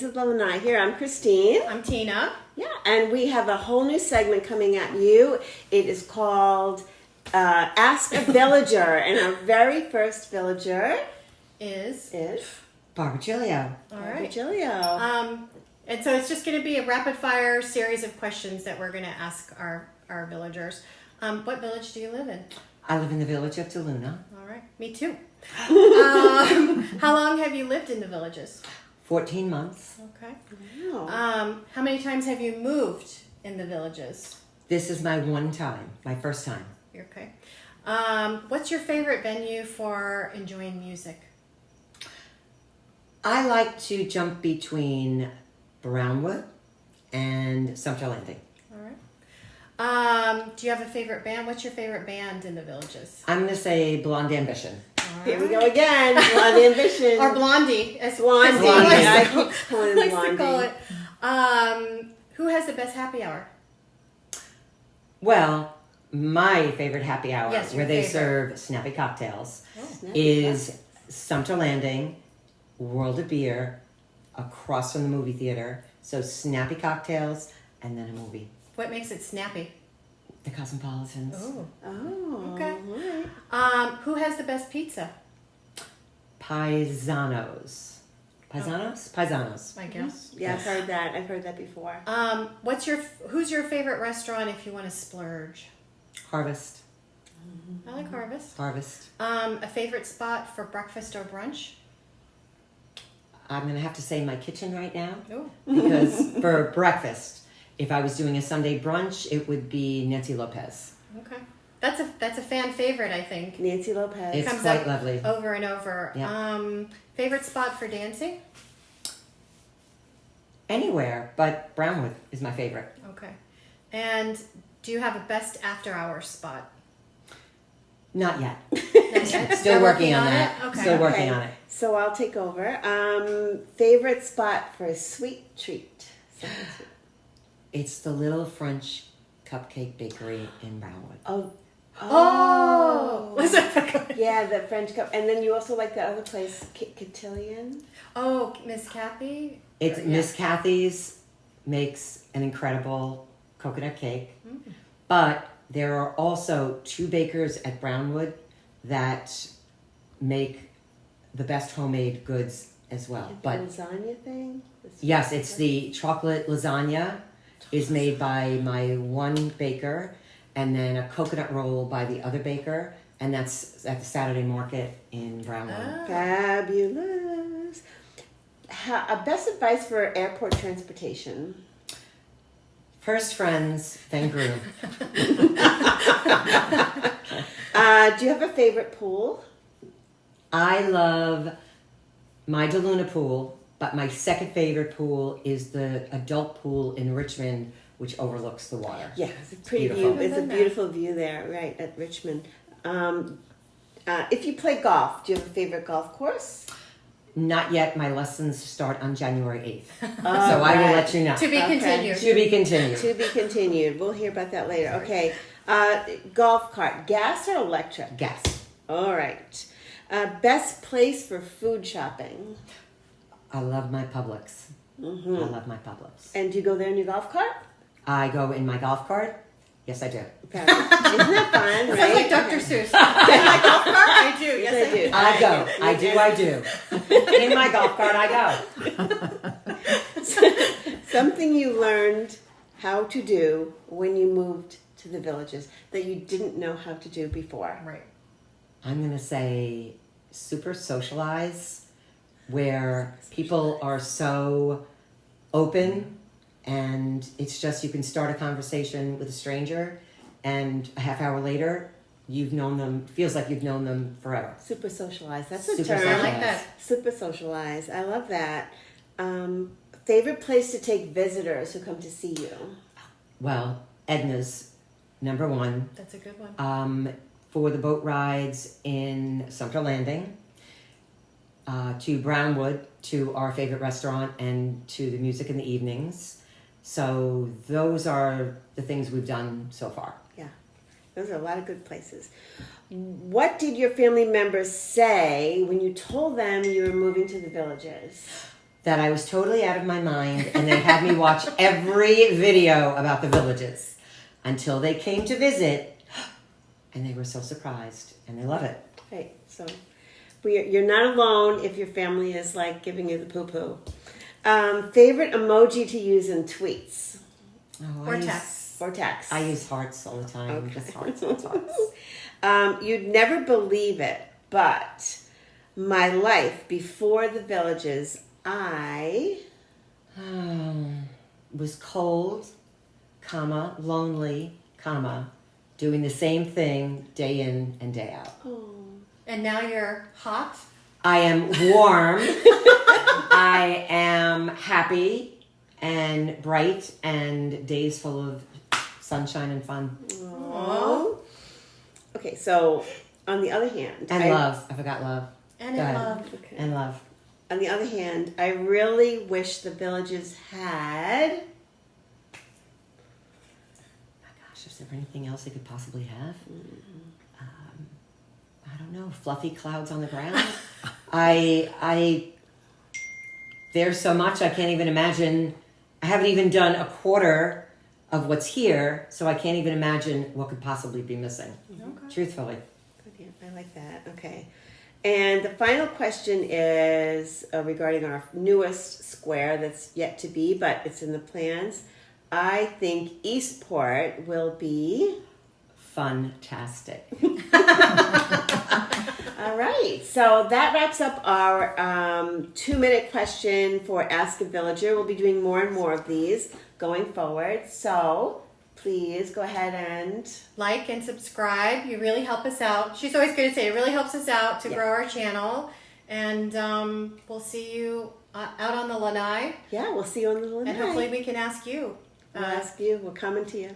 This is Lanai here. I'm Christine. I'm Tina. Yeah, and we have a whole new segment coming at you. It is called Ask a Villager, and our very first villager is Barbara Giglio. Barbara Giglio. And so it's just going to be a rapid fire series of questions that we're going to ask our villagers. What village do you live in? I live in the village of Deluna. All right, me too. How long have you lived in the villages? 14 months. Okay. Wow. How many times have you moved in the villages? This is my first time. Okay. What's your favorite venue for enjoying music? I like to jump between Brownwood and Sumter Landing. All right. Do you have a favorite band? What's your favorite band in the villages? I'm going to say Blonde Ambition. Here we go again. Blondie Ambition. Or Blondie. As Blondie. Blondie. I keep calling it likes Blondie. to call it. Who has the best happy hour? Well, my favorite happy hour, Yes, your where they favorite. serve snappy cocktails, Snappy is Sumter Landing, World of Beer, across from the movie theater. So snappy cocktails and then a movie. What makes it snappy? The Cosmopolitans. Oh. Oh, Okay. all right. Who has the best pizza? Paisanos. Paisanos. I guess. Yeah, I've heard that. I've heard that before. Who's your favorite restaurant if you want to splurge? Harvest. I like Harvest. A favorite spot for breakfast or brunch? I'm going to have to say my kitchen right now Oh. because for breakfast, if I was doing a Sunday brunch, it would be Nancy Lopez. Okay. That's a fan favorite, I think. Nancy Lopez. It's Comes quite up lovely. Over and over. Yeah. Favorite spot for dancing? Anywhere, but Brownwood is my favorite. Okay. And do you have a best after hours spot? Not yet. Not yet? Still working on that. it? Okay. Still working on it. So I'll take over. Favorite spot for a sweet treat? Something sweet. It's the Little French Cupcake Bakery in Brownwood. Oh. Was it? Yeah, the French cup. And then you also like the other place, Cotillion? Oh, Miss Kathy? It's Yeah. Miss Kathy's makes an incredible coconut cake, but there are also two bakers at Brownwood that make the best homemade goods as well. The But lasagna thing? yes, it's the chocolate lasagna is made by my one baker, and then a coconut roll by the other baker, and that's at the Saturday market in Brownwood. Ah. Fabulous. Best advice for airport transportation? First friends, then groom. Do you have a favorite pool? I love my Deluna pool, but my second favorite pool is the adult pool in Richmond, which overlooks the water. Yeah, it's a pretty beautiful. view. It's a beautiful view there, right, at Richmond. If you play golf, do you have a favorite golf course? Not yet. My lessons start on January 8th. Oh, so I will right. let you know. To be Okay. continued. To be continued. To be continued. We'll hear about that later. Okay. Golf cart, gas or electric? Gas. All right. Best place for food shopping? I love my Publix. I love my Publix. And do you go there in your golf cart? I go in my golf cart. Yes, I do. Okay. Isn't that fun, right? Sounds like Dr. Seuss. In my golf cart? I do. Yes, I do. I do. In my golf cart, I go. Something you learned how to do when you moved to the villages that you didn't know how to do before. Right. I'm going to say super socialize, where people are so open, and it's just you can start a conversation with a stranger, and a half hour later, you've known them, feels like you've known them forever. Super socialize. That's a Super term. I like that. Super socialize. I love that. Favorite place to take visitors who come to see you? Well, Edna's, number one. That's a good one. For the boat rides in Sumter Landing, to Brownwood, to our favorite restaurant, and to the music in the evenings. So those are the things we've done so far. Yeah, those are a lot of good places. What did your family members say when you told them you were moving to the villages? that I was totally out of my mind, and they had me watch every video about the villages until they came to visit, and they were so surprised, and they love it. Right. So you're not alone if your family is like giving you the poo-poo. Favorite emoji to use in tweets Oh, Or text. or text? I use hearts all the time. Okay. Just hearts, hearts, hearts. You'd never believe it, but my life before the villages, I Was cold, comma, lonely, comma, doing the same thing day in and day out. And now you're hot. I am warm. I am happy and bright and days full of sunshine and fun. Aww. Okay, so on the other hand, And love. I forgot love. And Go in ahead. love. Okay. And love. On the other hand, I really wish the villages had. My gosh, is there anything else they could possibly have? I don't know. Fluffy clouds on the ground. There's so much I can't even imagine. I haven't even done a quarter of what's here, so I can't even imagine what could possibly be missing. Okay. Truthfully. Good, yeah, I like that. Okay. And the final question is regarding our newest square that's yet to be, but it's in the plans. I think Eastport will be. Fun-tastic. All right. So that wraps up our 2-minute question for Ask a Villager. We'll be doing more and more of these going forward. So please go ahead and Like and subscribe. You really help us out. She's always going to say it really helps us out to Yeah. grow our channel. And we'll see you out on the lanai. yeah, we'll see you on the And Lanai. hopefully we can ask you. We'll ask you. We're coming to you.